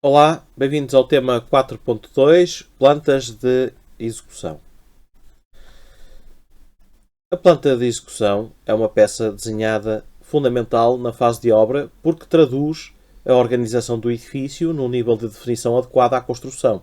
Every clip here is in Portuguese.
Olá, bem-vindos ao tema 4.2, plantas de execução. A planta de execução é uma peça desenhada fundamental na fase de obra porque traduz a organização do edifício num nível de definição adequado à construção.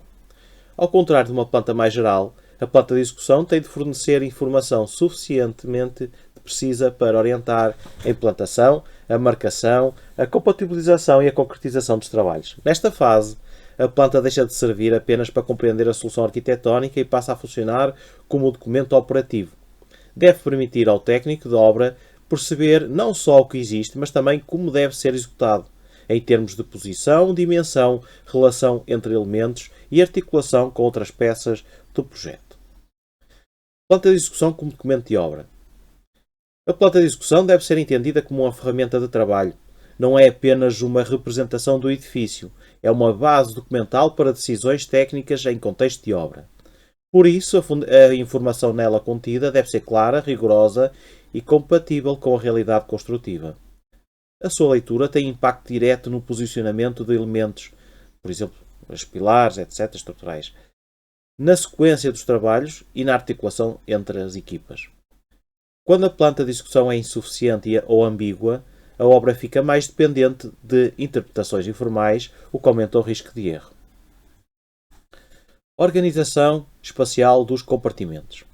Ao contrário de uma planta mais geral, a planta de execução tem de fornecer informação suficientemente precisa para orientar a implantação, a marcação, a compatibilização e a concretização dos trabalhos. Nesta fase, a planta deixa de servir apenas para compreender a solução arquitetónica e passa a funcionar como um documento operativo. Deve permitir ao técnico de obra perceber não só o que existe, mas também como deve ser executado, em termos de posição, dimensão, relação entre elementos e articulação com outras peças do projeto. Planta de execução como documento de obra. A planta de execução deve ser entendida como uma ferramenta de trabalho. Não é apenas uma representação do edifício, é uma base documental para decisões técnicas em contexto de obra. Por isso, a informação nela contida deve ser clara, rigorosa e compatível com a realidade construtiva. A sua leitura tem impacto direto no posicionamento de elementos, por exemplo, os pilares, etc., estruturais, na sequência dos trabalhos e na articulação entre as equipas. Quando a planta de execução é insuficiente ou ambígua, a obra fica mais dependente de interpretações informais, o que aumenta o risco de erro. Organização espacial dos compartimentos.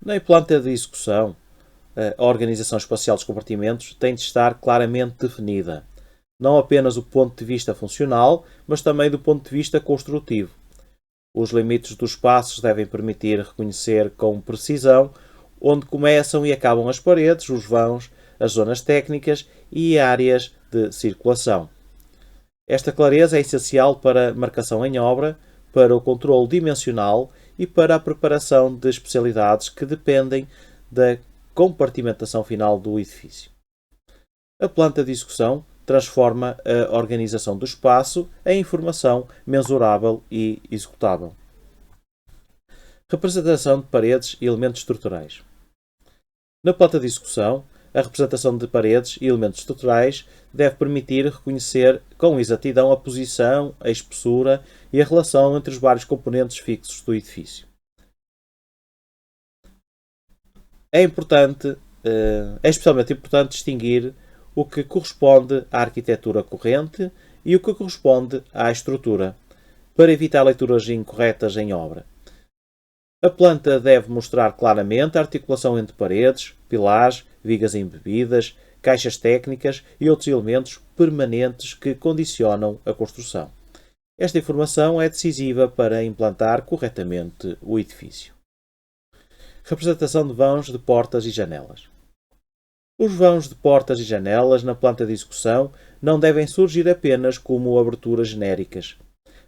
Na planta de execução, a organização espacial dos compartimentos tem de estar claramente definida, não apenas do ponto de vista funcional, mas também do ponto de vista construtivo. Os limites dos espaços devem permitir reconhecer com precisão onde começam e acabam as paredes, os vãos, as zonas técnicas e áreas de circulação. Esta clareza é essencial para a marcação em obra, para o controle dimensional e para a preparação de especialidades que dependem da compartimentação final do edifício. A planta de execução transforma a organização do espaço em informação mensurável e executável. Representação de paredes e elementos estruturais. Na planta de execução, a representação de paredes e elementos estruturais deve permitir reconhecer com exatidão a posição, a espessura e a relação entre os vários componentes fixos do edifício. É especialmente importante distinguir o que corresponde à arquitetura corrente e o que corresponde à estrutura, para evitar leituras incorretas em obra. A planta deve mostrar claramente a articulação entre paredes, pilares, vigas embebidas, caixas técnicas e outros elementos permanentes que condicionam a construção. Esta informação é decisiva para implantar corretamente o edifício. Representação de vãos de portas e janelas. Os vãos de portas e janelas na planta de execução não devem surgir apenas como aberturas genéricas.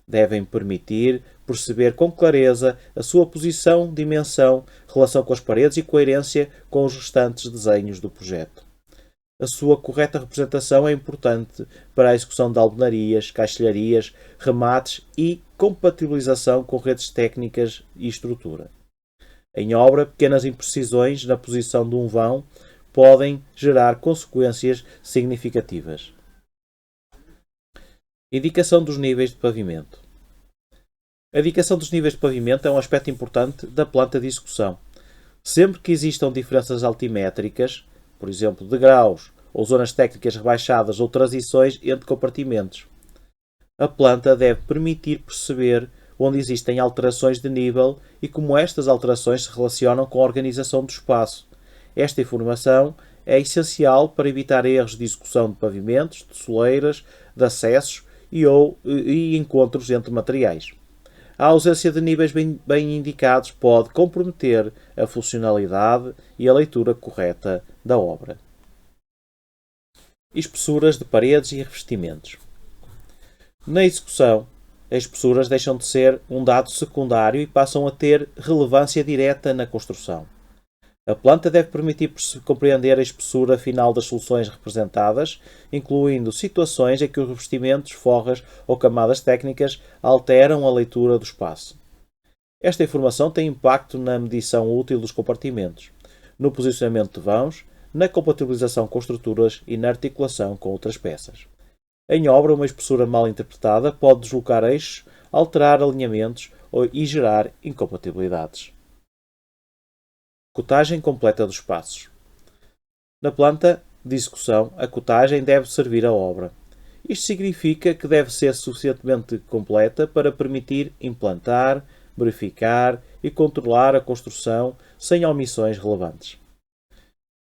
Devem permitir perceber com clareza a sua posição, dimensão, relação com as paredes e coerência com os restantes desenhos do projeto. A sua correta representação é importante para a execução de alvenarias, caixilharias, remates e compatibilização com redes técnicas e estrutura. Em obra, pequenas imprecisões na posição de um vão podem gerar consequências significativas. Indicação dos níveis de pavimento. A indicação dos níveis de pavimento é um aspecto importante da planta de execução. Sempre que existam diferenças altimétricas, por exemplo, degraus ou zonas técnicas rebaixadas ou transições entre compartimentos, a planta deve permitir perceber onde existem alterações de nível e como estas alterações se relacionam com a organização do espaço. Esta informação é essencial para evitar erros de execução de pavimentos, de soleiras, de acessos e encontros entre materiais. A ausência de níveis bem indicados pode comprometer a funcionalidade e a leitura correta da obra. Espessuras de paredes e revestimentos. Na execução, as espessuras deixam de ser um dado secundário e passam a ter relevância direta na construção. A planta deve permitir compreender a espessura final das soluções representadas, incluindo situações em que os revestimentos, forras ou camadas técnicas alteram a leitura do espaço. Esta informação tem impacto na medição útil dos compartimentos, no posicionamento de vãos, na compatibilização com estruturas e na articulação com outras peças. Em obra, uma espessura mal interpretada pode deslocar eixos, alterar alinhamentos e gerar incompatibilidades. Cotagem completa dos espaços. Na planta de execução, a cotagem deve servir à obra. Isto significa que deve ser suficientemente completa para permitir implantar, verificar e controlar a construção sem omissões relevantes.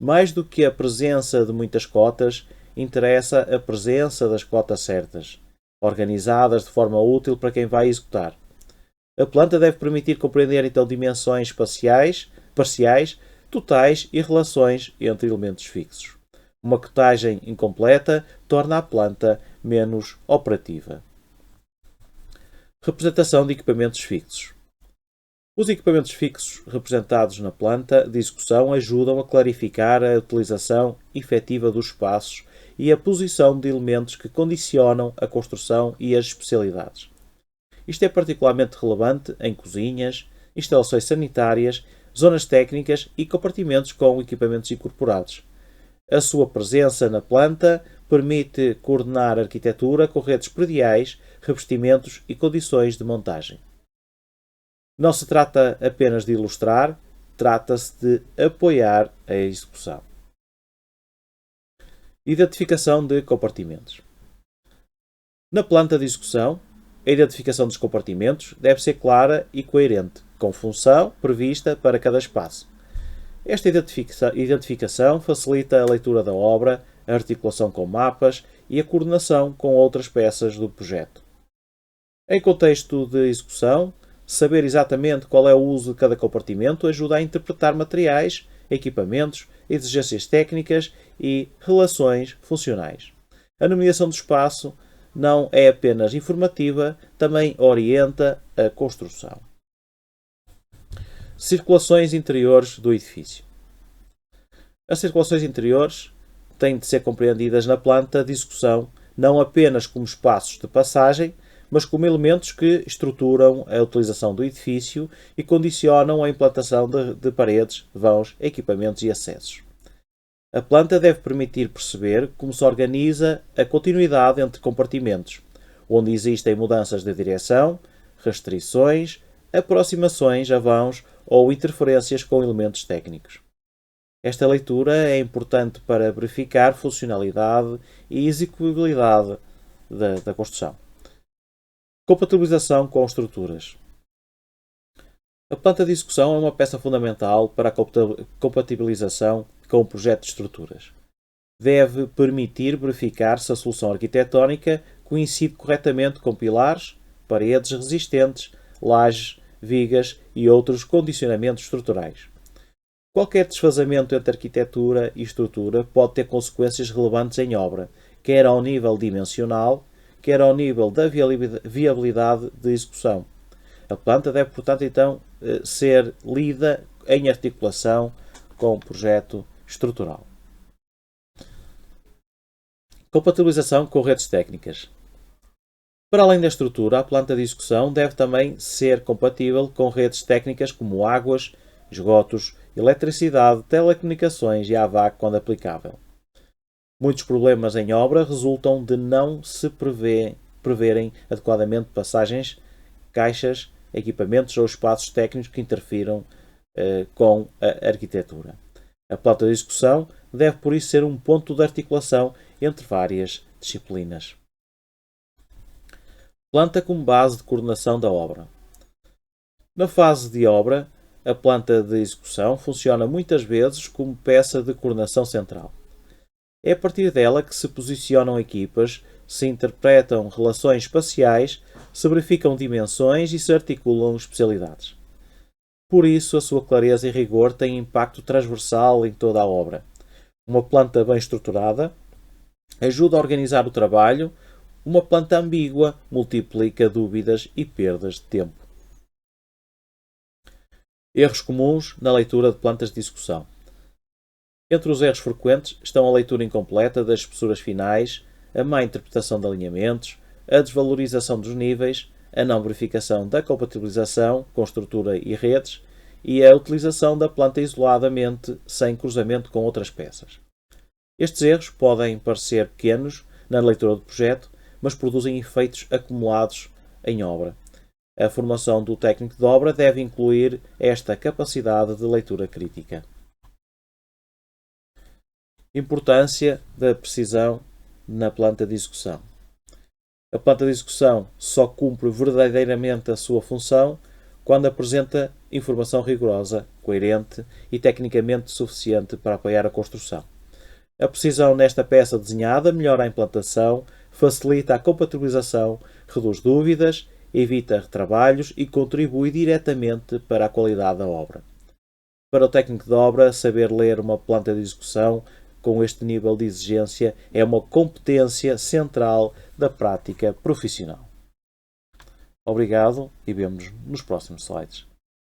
Mais do que a presença de muitas cotas, interessa a presença das cotas certas, organizadas de forma útil para quem vai executar. A planta deve permitir compreender então dimensões parciais, totais e relações entre elementos fixos. Uma cotagem incompleta torna a planta menos operativa. Representação de equipamentos fixos. Os equipamentos fixos representados na planta de execução ajudam a clarificar a utilização efetiva dos espaços e a posição de elementos que condicionam a construção e as especialidades. Isto é particularmente relevante em cozinhas, instalações sanitárias, zonas técnicas e compartimentos com equipamentos incorporados. A sua presença na planta permite coordenar a arquitetura com redes prediais, revestimentos e condições de montagem. Não se trata apenas de ilustrar, trata-se de apoiar a execução. Identificação de compartimentos. Na planta de execução, a identificação dos compartimentos deve ser clara e coerente, com função prevista para cada espaço. Esta identificação facilita a leitura da obra, a articulação com mapas e a coordenação com outras peças do projeto. Em contexto de execução, saber exatamente qual é o uso de cada compartimento ajuda a interpretar materiais, equipamentos, exigências técnicas e relações funcionais. A nomeação do espaço não é apenas informativa, também orienta a construção. Circulações interiores do edifício. As circulações interiores têm de ser compreendidas na planta de execução não apenas como espaços de passagem, mas como elementos que estruturam a utilização do edifício e condicionam a implantação de paredes, vãos, equipamentos e acessos. A planta deve permitir perceber como se organiza a continuidade entre compartimentos, onde existem mudanças de direção, restrições, aproximações a vãos ou interferências com elementos técnicos. Esta leitura é importante para verificar funcionalidade e execuibilidade da construção. Compatibilização com estruturas. A planta de execução é uma peça fundamental para a compatibilização com o projeto de estruturas. Deve permitir verificar se a solução arquitetónica coincide corretamente com pilares, paredes resistentes, lajes, vigas e outros condicionamentos estruturais. Qualquer desfazamento entre arquitetura e estrutura pode ter consequências relevantes em obra, quer ao nível dimensional, quer ao nível da viabilidade de execução. A planta deve, portanto, então, ser lida em articulação com o projeto estrutural. Compatibilização com redes técnicas. Para além da estrutura, a planta de execução deve também ser compatível com redes técnicas como águas, esgotos, eletricidade, telecomunicações e AVAC quando aplicável. Muitos problemas em obra resultam de não se preverem adequadamente passagens, caixas, equipamentos ou espaços técnicos que interfiram com a arquitetura. A planta de execução deve, por isso, ser um ponto de articulação entre várias disciplinas. Planta como base de coordenação da obra. Na fase de obra, a planta de execução funciona muitas vezes como peça de coordenação central. É a partir dela que se posicionam equipas, se interpretam relações espaciais, se verificam dimensões e se articulam especialidades. Por isso, a sua clareza e rigor têm impacto transversal em toda a obra. Uma planta bem estruturada ajuda a organizar o trabalho, uma planta ambígua multiplica dúvidas e perdas de tempo. Erros comuns na leitura de plantas de execução. Entre os erros frequentes estão a leitura incompleta das espessuras finais, a má interpretação de alinhamentos, a desvalorização dos níveis, a não verificação da compatibilização com estrutura e redes e a utilização da planta isoladamente sem cruzamento com outras peças. Estes erros podem parecer pequenos na leitura do projeto, mas produzem efeitos acumulados em obra. A formação do técnico de obra deve incluir esta capacidade de leitura crítica. Importância da precisão na planta de execução. A planta de execução só cumpre verdadeiramente a sua função quando apresenta informação rigorosa, coerente e tecnicamente suficiente para apoiar a construção. A precisão nesta peça desenhada melhora a implantação, facilita a compatibilização, reduz dúvidas, evita retrabalhos e contribui diretamente para a qualidade da obra. Para o técnico de obra, saber ler uma planta de execução com este nível de exigência é uma competência central da prática profissional. Obrigado e vemo-nos nos próximos slides.